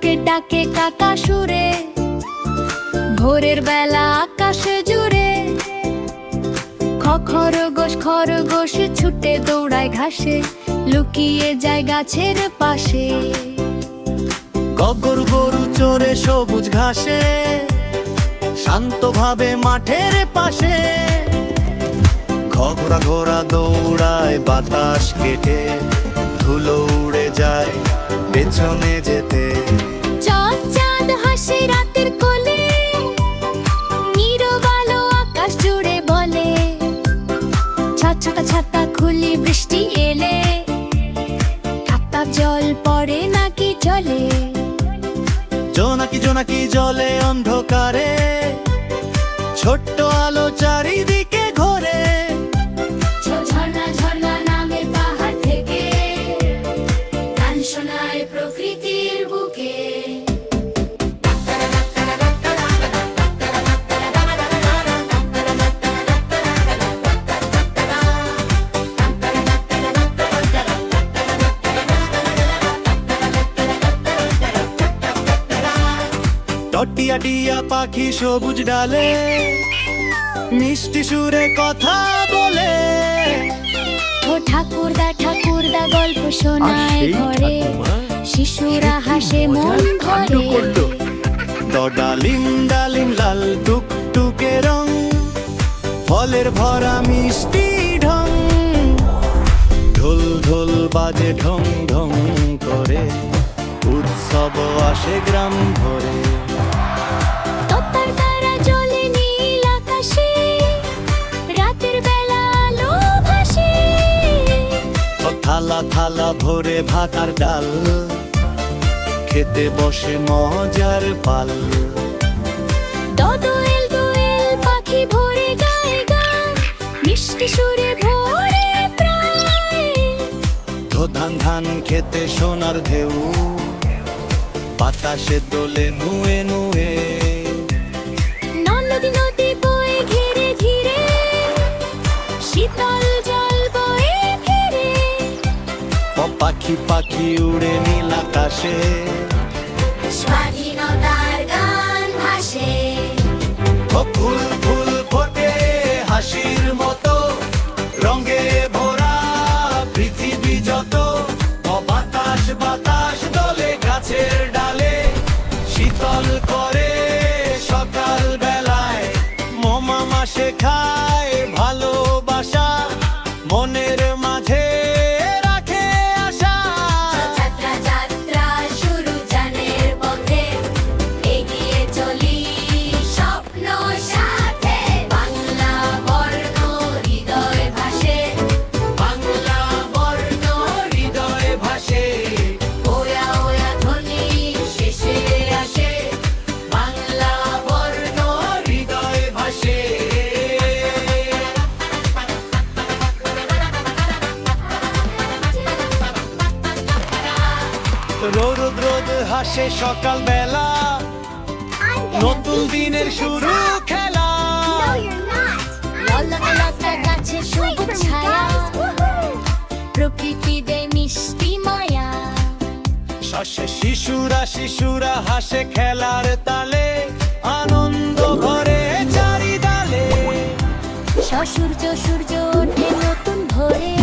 শালিককে ডাকে কাকা সুরে, ভোরের বেলা আকাশে জুড়ে। খরগোশ খরগোশ ছুটে দৌড়ায় ঘাসে, লুকিয়ে যায় গাছের পাশে। গরু গরু চড়ে সবুজ ঘাসে, শান্তভাবে মাঠের পাশে। ঘোড়া ঘোড়া দৌড়ায় বাতাস কেটে, ধুলো উড়ে যায় পেছনে যেতে। চাঁদ চাঁদ হাসে রাতের কোলে, নীরব আলো আকাশ জুড়ে বলে। ছাতা ছাতা খুলি বৃষ্টি এলে, টাপ জল পড়ে নাকি চলে। জোনাকি জোনাকি জলে অন্ধকারে, ছোট্ট আলো চারিদিকে ঘোরে। ঝর্ণা ঝর্ণা নামে পাহাড় থেকে, গান শোনায় প্রকৃতির বুকে। টটিয়া টিয়া পাখি সবুজ ডালে, মিষ্টি সুরে কথা বলে। ও ঠাকুরদা ঠাকুরদা গল্প শোনায় ঘরে, শিশুরা হাসে মন ভরে। ডালিম ডালিম লাল টুকটুকে রং, ফলের ভরা মিষ্টি ঢং। ঢোল ঢোল বাজে ঢং ঢং করে, উৎসব আসে গ্রাম ভরে। তোতার তারা জ্বলে নীল আকাশে, রাতের বেলা আলো ভাসে। থালা থালা ভরে ভাত আর ডাল, খেতে বসে মজার পাল। দোয়েল দোয়েল পাখি ভরে গায় গান, মিষ্টি সুরে ভরে প্রায়। ধান ধান খেতে সোনার ঢেউ, বাতাসে দোলে নুয়ে নুয়ে। নদী নদী বয়ে ঘিরে ঘিরে, শীতল জল বয়ে ফিরে। পাখি পাখি উড়ে নীল আকাশে, স্বাধীনতার গান ভাসে। ফুল ফুল ফোটে হাসির মতো, রঙে ভরা পৃথিবী যত। বাতাস বাতাস দোলে গাছের ডালে, শীতল করে সকাল বেলায়। মামা শেখায় ভালোবাসা, মনের মাঝে রাখে আশা। যাত্রা যাত্রা শুরু জানের পথে, এগিয়ে চলি স্বপ্ন সাথে। বাংলা বর্ণ হৃদয় ভাসে, বাংলা বর্ণ হৃদয় ভাসে। ওয়া ওয়া ধ্বনি শেষে আসে। বাংলা বর্ণ হৃদয় ভাসে। রোদ রোদ হাসে সকাল বেলা, নতুন দিনের শুরু খেলা। লতা লতা গাছে সবুজ ছায়া, প্রকৃতি দেয় মিষ্টি মায়া। শস্যে শিশুরা শিশুরা হাসে খেলার তালে, আনন্দ ভরে চারিদালে। সূর্য সূর্য ওঠে নতুন ভোরে,